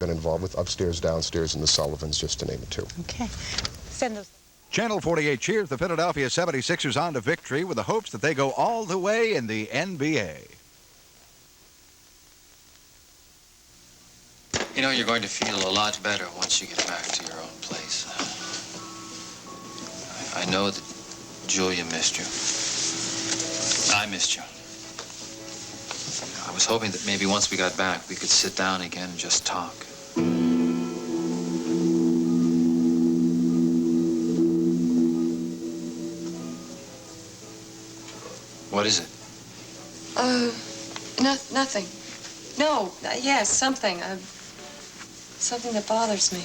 been involved with, upstairs, downstairs, and the Sullivans, just to name two. Okay. Send those. Channel 48 cheers the Philadelphia 76ers on to victory with the hopes that they go all the way in the NBA. You know, you're going to feel a lot better once you get back to your own place. I know that Julia missed you. I missed you. I was hoping that maybe once we got back, we could sit down again and just talk. What is it? Nothing. No, yes, something. Something that bothers me.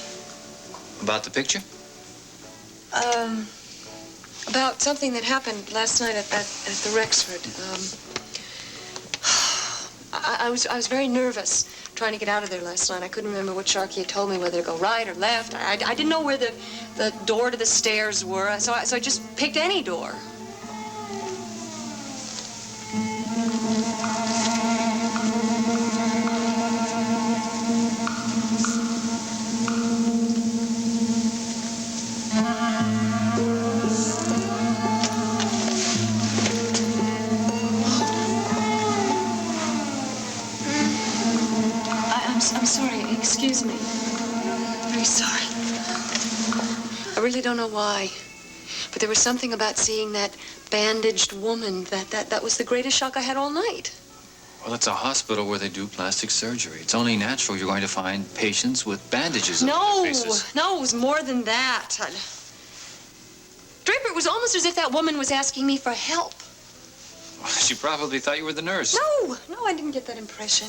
About the picture? About something that happened last night at the Rexford. I was very nervous trying to get out of there last night. I couldn't remember what Sharkey had told me, whether to go right or left. I didn't know where the door to the stairs were, so I just picked any door. I'm sorry. Excuse me. Very sorry. I really don't know why, but there was something about seeing that bandaged woman that was the greatest shock I had all night. Well, it's a hospital where they do plastic surgery. It's only natural you're going to find patients with bandages on their faces. No, it was more than that. Draper, it was almost as if that woman was asking me for help. Well, she probably thought you were the nurse. No, I didn't get that impression.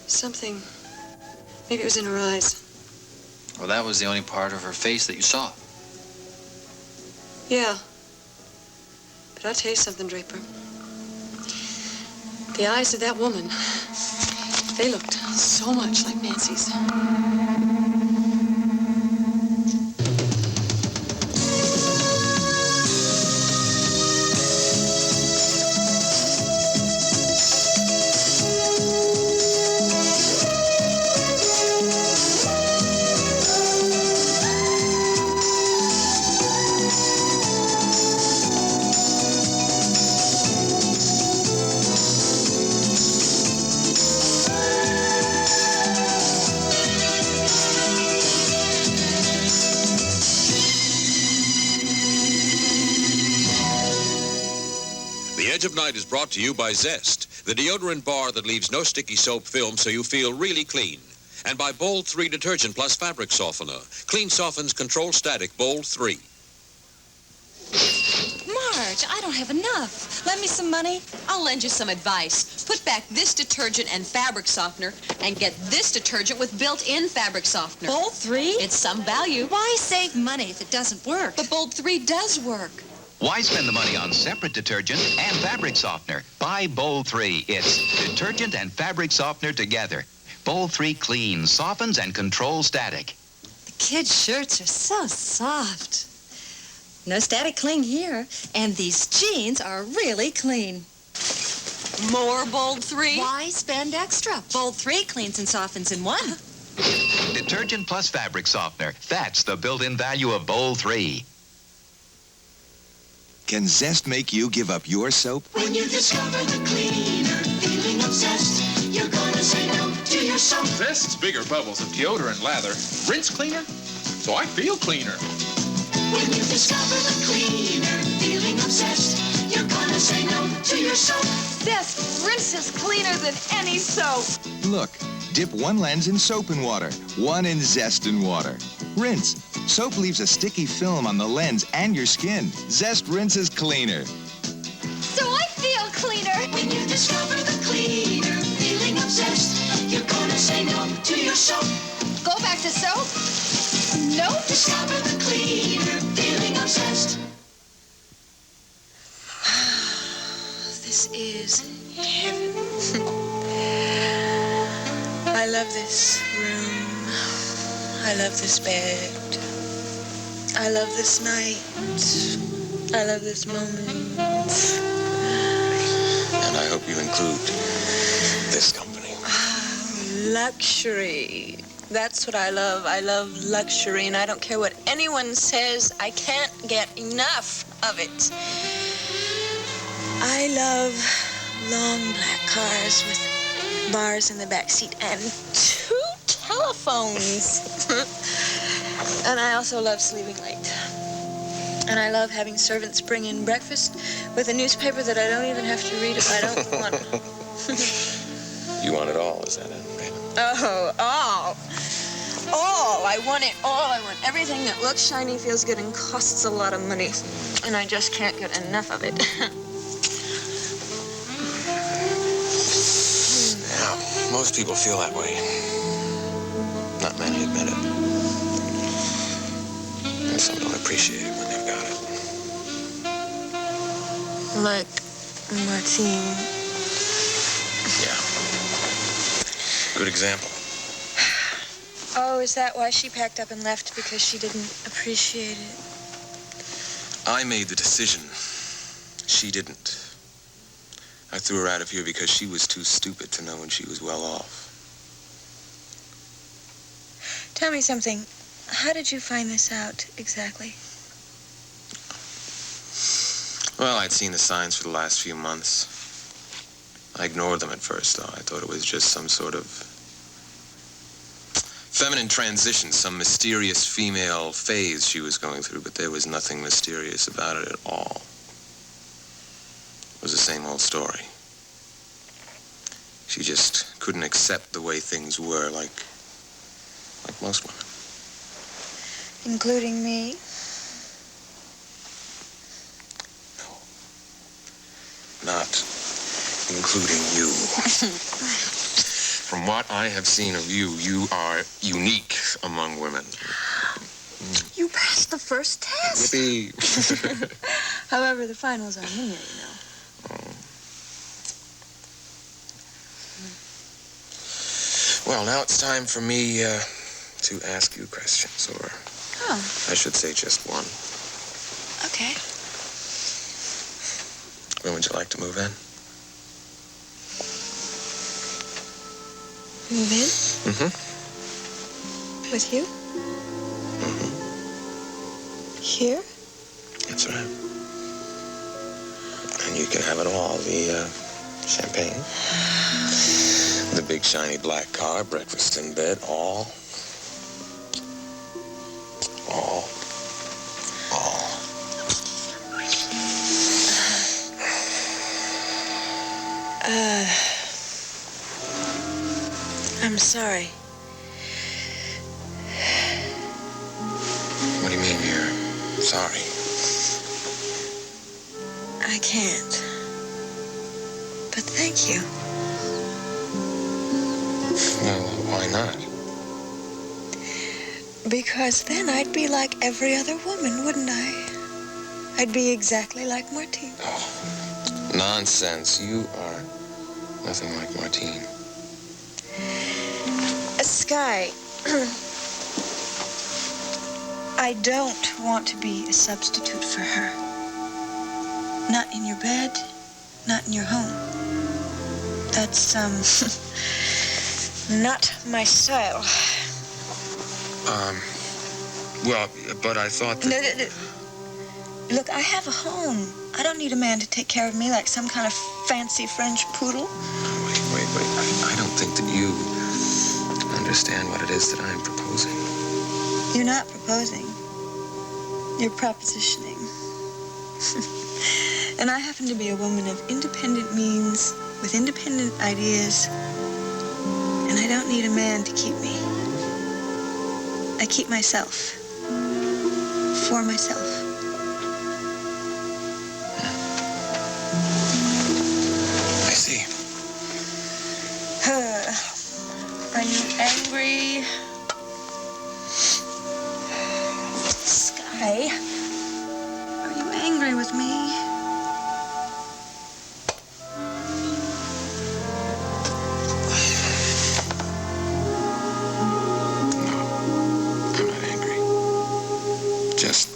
Something. Maybe it was in her eyes. Well, that was the only part of her face that you saw. Yeah. But I'll tell you something, Draper. The eyes of that woman, they looked so much like Nancy's. Edge of Night is brought to you by Zest, the deodorant bar that leaves no sticky soap film so you feel really clean. And by Bold 3 Detergent Plus Fabric Softener. Clean softens, control static, Bold 3. Marge, I don't have enough. Lend me some money. I'll lend you some advice. Put back this detergent and fabric softener and get this detergent with built-in fabric softener. Bold 3? It's some value. Why save money if it doesn't work? But Bold 3 does work. Why spend the money on separate detergent and fabric softener? Buy Bold 3. It's detergent and fabric softener together. Bold 3 cleans, softens, and controls static. The kids' shirts are so soft. No static cling here. And these jeans are really clean. More Bold 3? Why spend extra? Bold 3 cleans and softens in one. Detergent plus fabric softener. That's the built-in value of Bold 3. Can Zest make you give up your soap? When you discover the cleaner, feeling obsessed, you're gonna say no to your soap. Zest's bigger bubbles of deodorant lather rinse cleaner, so I feel cleaner. When you discover the cleaner, feeling obsessed, you're gonna say no to your soap. Zest rinses cleaner than any soap. Look, dip one lens in soap and water, one in Zest and water. Rinse. Soap leaves a sticky film on the lens and your skin. Zest rinses cleaner. So I feel cleaner. When you discover the cleaner, feeling obsessed, you're gonna say no to your soap. Go back to soap? No. Discover the cleaner, feeling obsessed. This is heaven. I love this room. I love this bed. I love this night. I love this moment. And I hope you include this company. Luxury. That's what I love. I love luxury, and I don't care what anyone says. I can't get enough of it. I love long black cars with bars in the back seat and 2 telephones. And I also love sleeping late. And I love having servants bring in breakfast with a newspaper that I don't even have to read if I don't want. You want it all, is that it, baby? Oh, all. All. I want it all. I want everything that looks shiny, feels good, and costs a lot of money. And I just can't get enough of it. Yeah, most people feel that way. Not many admit it. And some don't appreciate it when they've got it. Like Martine. Yeah. Good example. Oh, is that why she packed up and left? Because she didn't appreciate it? I made the decision. She didn't. I threw her out of here because she was too stupid to know when she was well off. Tell me something. How did you find this out exactly? Well, I'd seen the signs for the last few months. I ignored them at first, though. I thought it was just some sort of feminine transition, some mysterious female phase she was going through, but there was nothing mysterious about it at all. It was the same old story. She just couldn't accept the way things were, like most women. Including me? Not including you. From what I have seen of you, you are unique among women. You passed the first test. Yippee. However, the finals are near, you know. Well, now it's time for me to ask you questions, or I should say just one. Okay. When would you like to move in? Move in? Mm-hmm. With you? Mm-hmm. Here? That's right. And you can have it all. The champagne, the big shiny black car, breakfast in bed, all. I'm sorry. What do you mean you're sorry? I can't. But thank you. Well, why not? Because then I'd be like every other woman, wouldn't I? I'd be exactly like Martine. Oh, nonsense. You are nothing like Martine. Sky, I don't want to be a substitute for her. Not in your bed, not in your home. That's, not my style. Well, but I thought that... No. Look, I have a home. I don't need a man to take care of me like some kind of fancy French poodle. Wait. I don't think that you understand what it is that I'm proposing. You're not proposing. You're propositioning. And I happen to be a woman of independent means, with independent ideas, and I don't need a man to keep me. I keep myself. For myself. I see. Are you angry? Sky, are you angry with me? No, I'm not angry. Just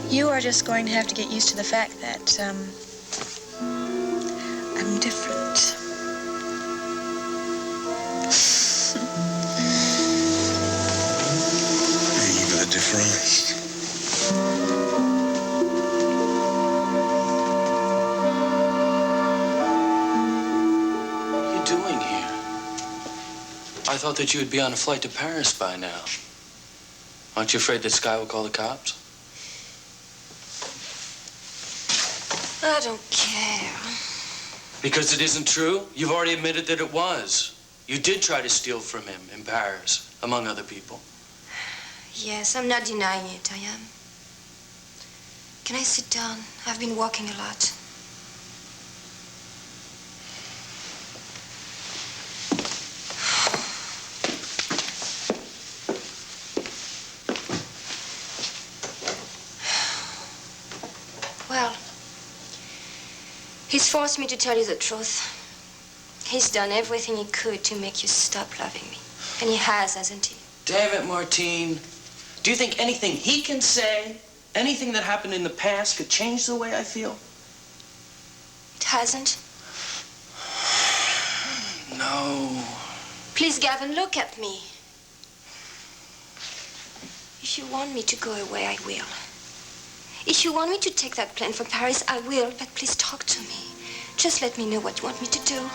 You are just going to have to get used to the fact that, I'm different. Even the difference. What are you doing here? I thought that you would be on a flight to Paris by now. Aren't you afraid that Sky will call the cops? I don't care. Because it isn't true? You've already admitted that it was. You did try to steal from him in Paris, among other people. Yes, I'm not denying it, I am. Can I sit down? I've been walking a lot. Well, he's forced me to tell you the truth. He's done everything he could to make you stop loving me. And he has, hasn't he? Damn it, Martine. Do you think anything he can say, anything that happened in the past could change the way I feel? It hasn't? No. Please, Gavin, look at me. If you want me to go away, I will. If you want me to take that plane for Paris, I will, but please talk to me. Just let me know what you want me to do.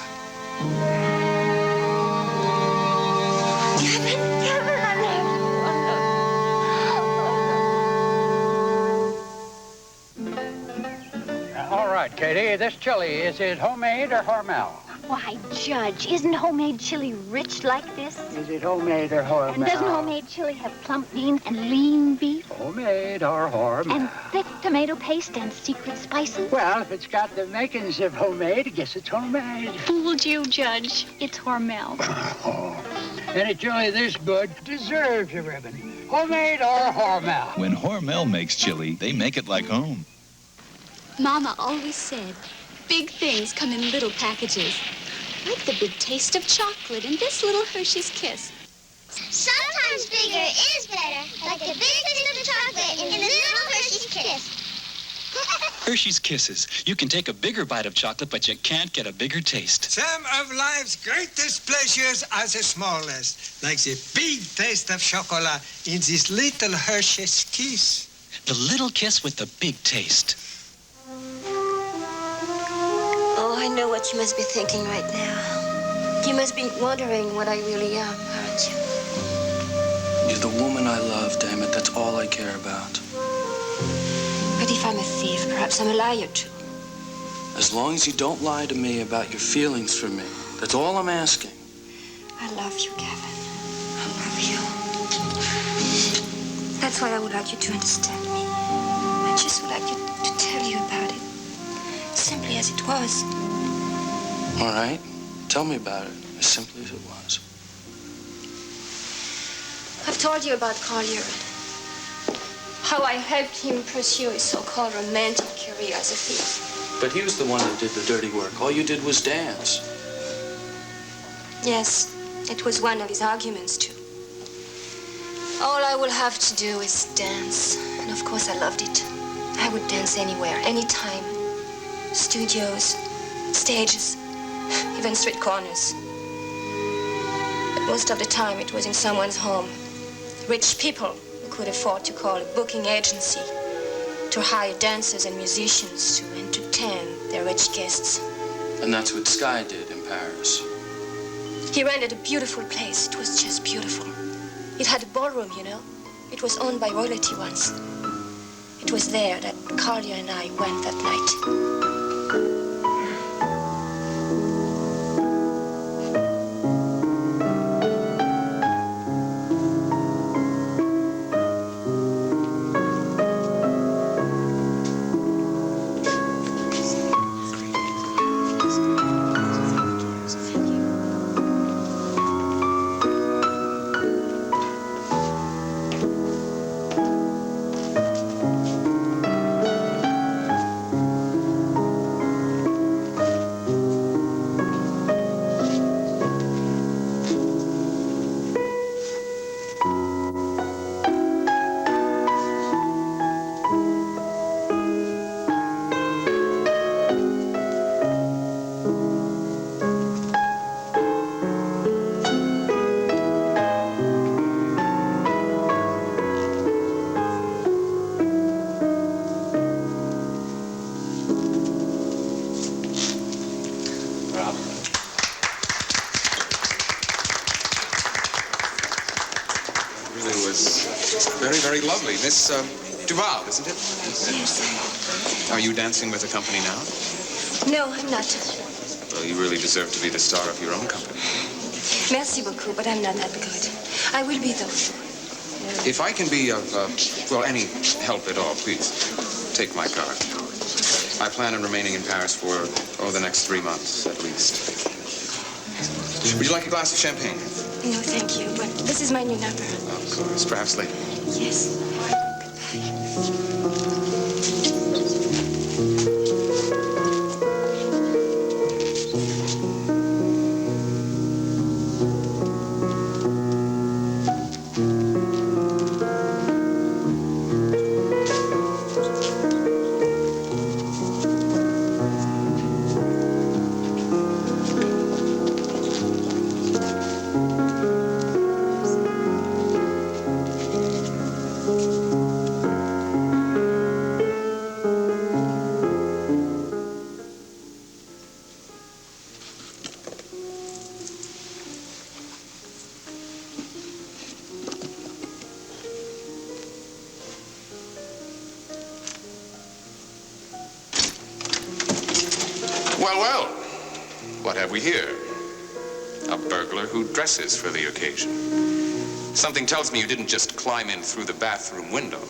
Gavin, Gavin, I love you. All right, Katie, this chili, is it homemade or Hormel? Why, Judge, isn't homemade chili rich like this? Is it homemade or Hormel? And doesn't homemade chili have plump beans and lean beef? Homemade or Hormel? And thick tomato paste and secret spices? Well, if it's got the makings of homemade, I guess it's homemade. Fooled you, Judge. It's Hormel. And a chili this good deserves a ribbon. Homemade or Hormel? When Hormel makes chili, they make it like home. Mama always said, big things come in little packages. Like the big taste of chocolate in this little Hershey's Kiss. Sometimes bigger is better, like the big taste of chocolate in the little Hershey's Kiss. Hershey's Kisses. You can take a bigger bite of chocolate, but you can't get a bigger taste. Some of life's greatest pleasures are the smallest, like the big taste of chocolate in this little Hershey's Kiss. The little kiss with the big taste. Oh, I know what you must be thinking right now. You must be wondering what I really am, aren't you? You're the woman I love, damn it. That's all I care about. But if I'm a thief, perhaps I'm a liar too. As long as you don't lie to me about your feelings for me, that's all I'm asking. I love you, Gavin. I love you. That's why I would like you to understand me. I just would like you to tell you about it. Simply as it was. All right. Tell me about it, as simply as it was. I've told you about Collier. How I helped him pursue his so-called romantic career as a thief. But he was the one that did the dirty work. All you did was dance. Yes, it was one of his arguments, too. All I will have to do is dance. And of course, I loved it. I would dance anywhere, anytime. Studios, stages, even street corners. But most of the time, it was in someone's home. Rich people who could afford to call a booking agency to hire dancers and musicians to entertain their rich guests. And that's what Sky did in Paris. He rented a beautiful place. It was just beautiful. It had a ballroom, you know. It was owned by royalty once. It was there that Collier and I went that night. Miss Duval, isn't it? Yes. Are you dancing with the company now? No, I'm not. Well, you really deserve to be the star of your own company. Merci beaucoup, but I'm not that good. I will be, though. If I can be of, well, any help at all, please take my card. I plan on remaining in Paris for, the next 3 months at least. Would you like a glass of champagne? No, thank you, but this is my new number. Of course, perhaps later. Yes. Well, well, what have we here? A burglar who dresses for the occasion. Something tells me you didn't just climb in through the bathroom window.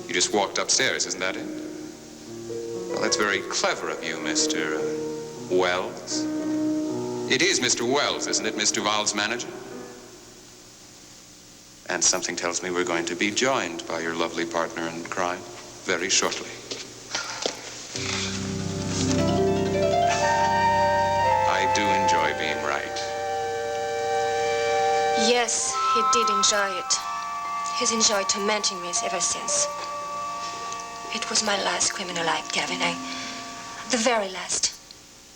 You just walked upstairs, isn't that it? Well, that's very clever of you, Mr. Wells. It is Mr. Wells, isn't it, Miss Duval's manager? And something tells me we're going to be joined by your lovely partner in crime very shortly. I do enjoy being right. Yes, he did enjoy it. He's enjoyed tormenting me ever since. It was my last criminal act, Gavin. The very last.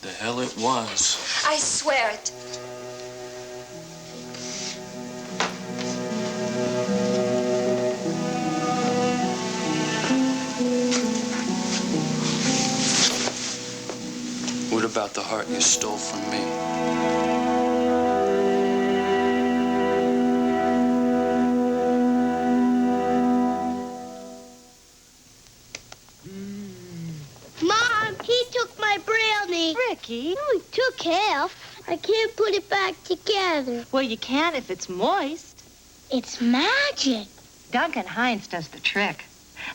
The hell it was. I swear it. What about the heart you stole from me? Mom, he took my brownie. Ricky? No, he took half. I can't put it back together. Well, you can if it's moist. It's magic. Duncan Hines does the trick.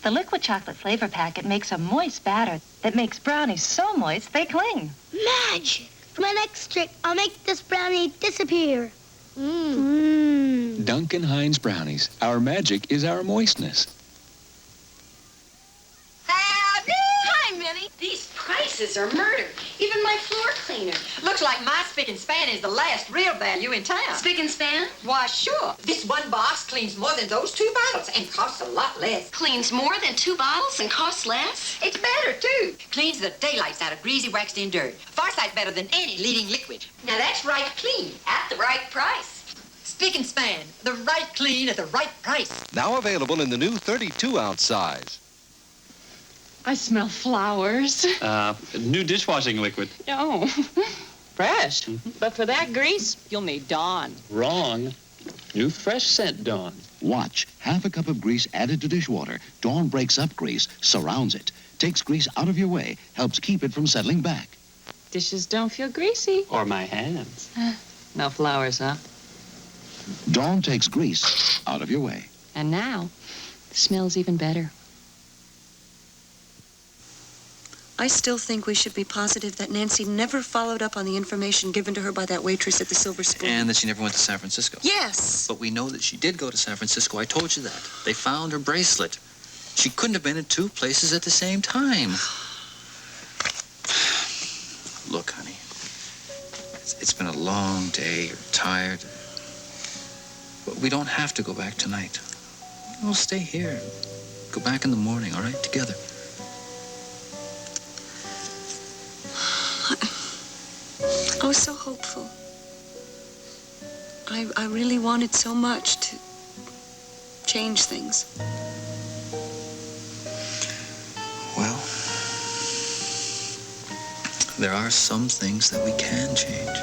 The liquid chocolate flavor packet makes a moist batter that makes brownies so moist they cling. Magic. For my next trick, I'll make this brownie disappear. Duncan Hines brownies. Our magic is our moistness. Howdy! Hi, Minnie. These prices are murder. Even my floor cleaner. Looks like my spick and span is the last real value in town. Spick and span? Why, sure. This one box cleans more than those 2 bottles and costs a lot less. Cleans more than 2 bottles and costs less? It's better, too. Cleans the daylights out of greasy, waxed-in dirt. Far sight better than any leading liquid. Now, that's right clean at the right price. Spick and span, the right clean at the right price. Now available in the new 32-ounce size. I smell flowers. New dishwashing liquid. Oh, fresh. But for that grease, you'll need Dawn. Wrong. New fresh scent Dawn. Watch. Half a cup of grease added to dishwater. Dawn breaks up grease, surrounds it, takes grease out of your way, helps keep it from settling back. Dishes don't feel greasy. Or my hands. No flowers, huh? Dawn takes grease out of your way. And now, the smell's even better. I still think we should be positive that Nancy never followed up on the information given to her by that waitress at the Silver Spoon. And that she never went to San Francisco. Yes. But we know that she did go to San Francisco. I told you that. They found her bracelet. She couldn't have been in 2 places at the same time. Look, honey. It's been a long day. You're tired. But we don't have to go back tonight. We'll stay here. Go back in the morning, all right? Together. I was so hopeful. I really wanted so much to change things. Well, there are some things that we can change.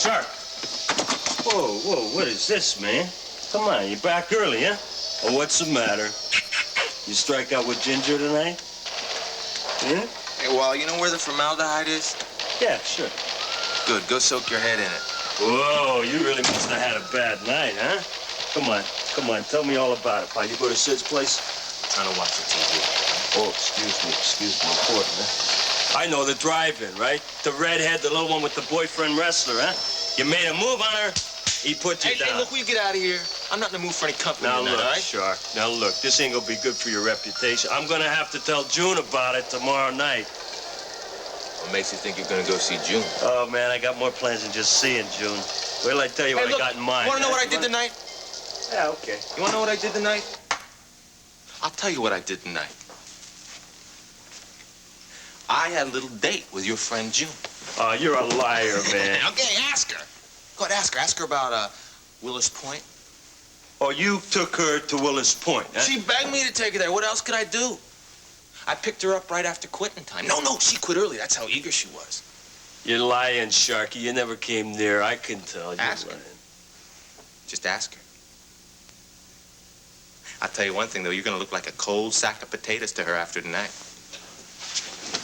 Shark. Whoa, what is this, man? Come on, you back early, huh? Oh, what's the matter? You strike out with Ginger tonight? Yeah? Hey, Wally, you know where the formaldehyde is? Yeah, sure. Good, go soak your head in it. Whoa, you really must have had a bad night, huh? Come on, tell me all about it, pal. You go to Sid's place? Trying to watch the TV. Oh, excuse me, important, huh? I know, the drive-in, right? The redhead, the little one with the boyfriend wrestler, huh? You made a move on her, he put you down. Hey, look, will you get out of here? I'm not in the mood for any company Now tonight, look, all right? Shark, now look, this ain't gonna be good for your reputation. I'm gonna have to tell June about it tomorrow night. What makes you think you're gonna go see June? Oh, man, I got more plans than just seeing June. Wait till I tell you what I got in mind. You wanna know what I did tonight? Yeah, okay. You wanna know what I did tonight? I'll tell you what I did tonight. I had a little date with your friend June. Oh, you're a liar, man. Okay, ask her. Go ahead, ask her. Ask her about, Willis Point. Oh, you took her to Willis Point, huh? She begged me to take her there. What else could I do? I picked her up right after quitting time. No, she quit early. That's how eager she was. You're lying, Sharky. You never came near. I can tell. Ask her. Just ask her. I'll tell you one thing, though. You're gonna look like a cold sack of potatoes to her after tonight.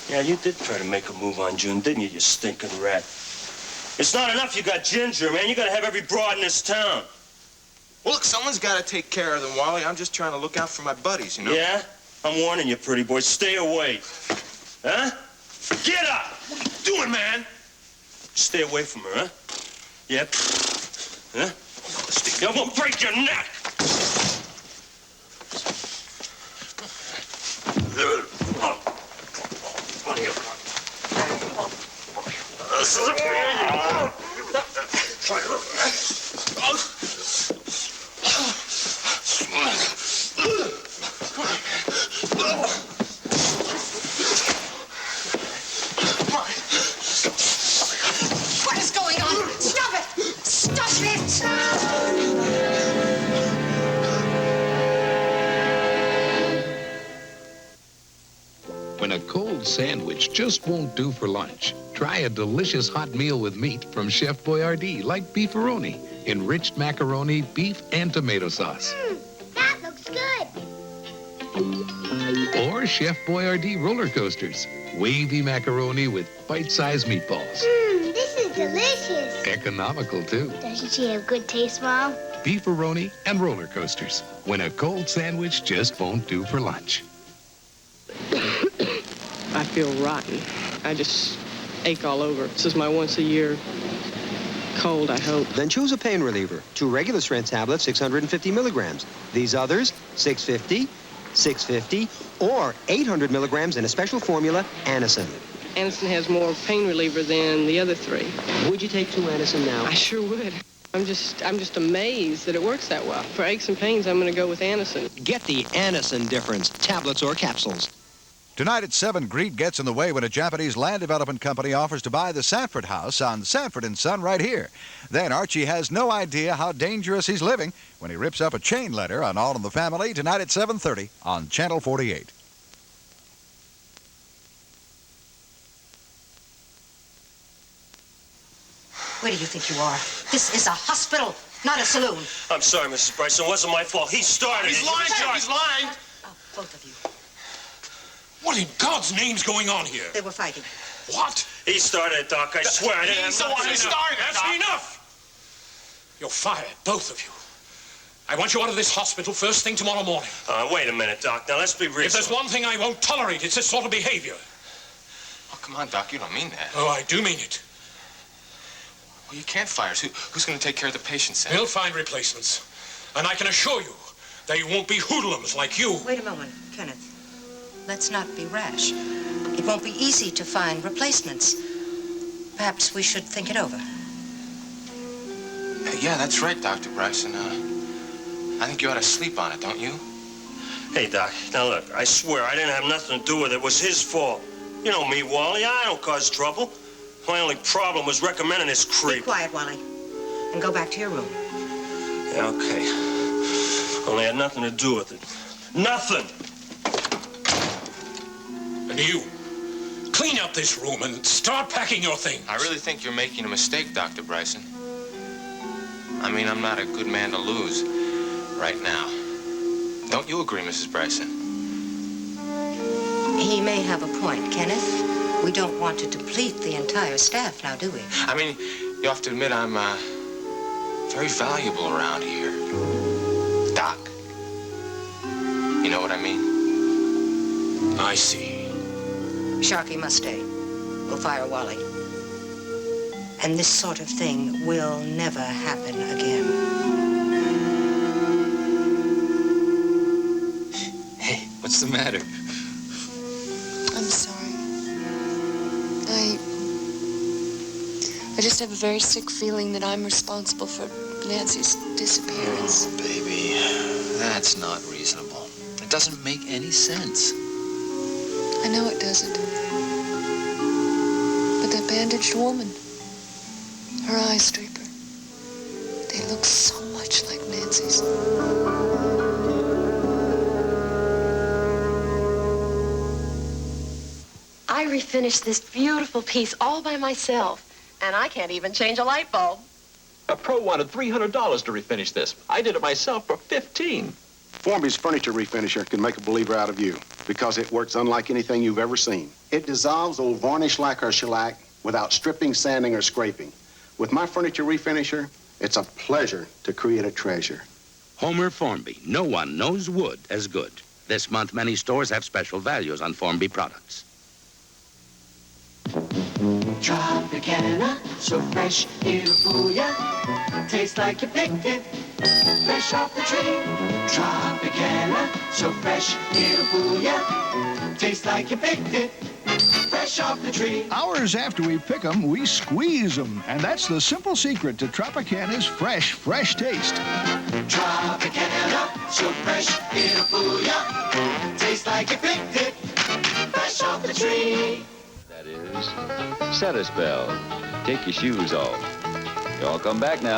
Yeah, you did try to make a move on June, didn't you, you stinking rat? It's not enough you got Ginger, man. You gotta have every broad in this town. Well, look, someone's gotta take care of them, Wally. I'm just trying to look out for my buddies, you know? Yeah? I'm warning you, pretty boy. Stay away. Huh? Get up! What are you doing, man? Stay away from her, huh? Yep. Huh? I'm gonna break your neck! What is going on? Stop it! Stop it! When a cold sandwich just won't do for lunch, try a delicious hot meal with meat from Chef Boyardee, like beefaroni, enriched macaroni, beef, and tomato sauce. That looks good. Or Chef Boyardee roller coasters, wavy macaroni with bite-sized meatballs. This is delicious. Economical, too. Doesn't she have good taste, Mom? Beefaroni and roller coasters, when a cold sandwich just won't do for lunch. I feel rotten. I just ache all over. This is my once-a-year cold, I hope. Then choose a pain reliever. 2 regular strength tablets, 650 milligrams. These others, 650, 650, or 800 milligrams in a special formula, Anacin. Anacin has more pain reliever than the other 3. Would you take 2 Anacin now? I sure would. I'm just amazed that it works that well. For aches and pains, I'm going to go with Anacin. Get the Anacin difference, tablets or capsules. Tonight at 7, greed gets in the way when a Japanese land development company offers to buy the Sanford house on Sanford & Son right here. Then Archie has no idea how dangerous he's living when he rips up a chain letter on All in the Family tonight at 7:30 on Channel 48. Where do you think you are? This is a hospital, not a saloon. I'm sorry, Mrs. Bryson. It wasn't my fault. He started it. He's lying, Shark. He's lying. Oh, both of you. What in God's name's going on here? They were fighting. What? He started it, Doc. I swear I didn't have He's the one nothing who to do. started it, Doc. That's enough. You're fired, both of you. I want you out of this hospital first thing tomorrow morning. Wait a minute, Doc. Now, let's be real. If there's one thing I won't tolerate, it's this sort of behavior. Oh, come on, Doc. You don't mean that. Oh, I do mean it. Well, you can't fire us. Who's going to take care of the patients, then? We'll find replacements. And I can assure you, they won't be hoodlums like you. Wait a moment, Kenneth. Let's not be rash. It won't be easy to find replacements. Perhaps we should think it over. Yeah, that's right, Dr. Bryson. I think you ought to sleep on it, don't you? Hey, Doc. Now, look, I swear I didn't have nothing to do with it. It was his fault. You know me, Wally. I don't cause trouble. My only problem was recommending this creep. Be quiet, Wally, and go back to your room. Yeah, okay. Only had nothing to do with it. Nothing! And you, clean up this room and start packing your things. I really think you're making a mistake, Dr. Bryson. I mean, I'm not a good man to lose right now. Don't you agree, Mrs. Bryson? He may have a point, Kenneth. We don't want to deplete the entire staff now, do we? I mean, you have to admit I'm very valuable around here. Doc. You know what I mean? I see. Sharkey must stay. We'll fire Wally. And this sort of thing will never happen again. Hey, what's the matter? I'm sorry. I just have a very sick feeling that I'm responsible for Nancy's disappearance. Oh, baby, that's not reasonable. It doesn't make any sense. I know it doesn't. But that bandaged woman, her eyes, Draper, they look so much like Nancy's. I refinished this beautiful piece all by myself, and I can't even change a light bulb. A pro wanted $300 to refinish this. I did it myself for $15. Formby's furniture refinisher can make a believer out of you because it works unlike anything you've ever seen. It dissolves old varnish lacquer shellac without stripping, sanding, or scraping. With my furniture refinisher, it's a pleasure to create a treasure. Homer Formby. No one knows wood as good. This month, many stores have special values on Formby products. Tropicana, so fresh, it'll fool ya. Tastes like you picked it, fresh off the tree. Tropicana, so fresh, it'll fool ya. Tastes like you picked it, fresh off the tree. Hours after we pick them, we squeeze them. And that's the simple secret to Tropicana's fresh taste. Tropicana, so fresh, it'll fool ya. Tastes like you picked it, fresh off the tree. That is, set a spell. Take your shoes off. Y'all come back now.